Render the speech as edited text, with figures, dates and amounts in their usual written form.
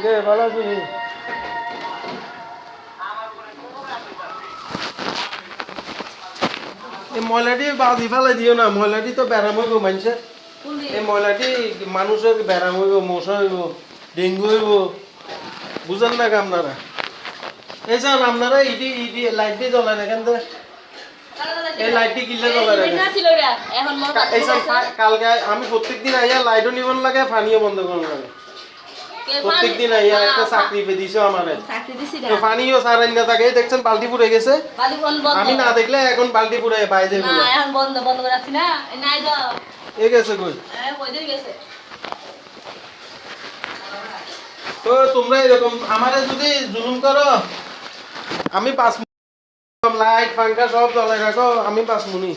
রে ভালো আছো নি? এই ময়লাটি বাজি ফেলাই দিও না, ময়লাটি তো ব্যারাম হইব মানুষের। এই ময়লাটি মানুষের ব্যারাম হইব, মশা হইব, ডেঙ্গু হইব, বুঝেন না আপনারা? এই যান আপনারা ইডি ইডি লাইটটি জ্বলান এখান থেকে, এই লাইটটি কিনলে জ্বলান এই কালকে আমি প্রত্যেকদিন আইয়া লাইটও নিবন লাগে, পানিও বন্ধ করুন লাগে। প্রত্যেকদিন আইয়া একটা চাকরি পে দিছো আমারে, তো পানিও সারাই না থাকে। দেখছেন বালতি পুড়ে গেছে, আমি না দেখলে এখন বালতি পুড়ে বাইরে এ গেছে কই। তো তোমরা এরকম আমারে যদি জুলুম করো, আমি 5 লাইট পাঙ্খা সব জ্বলাই রাখো, আমি 5 মুনি।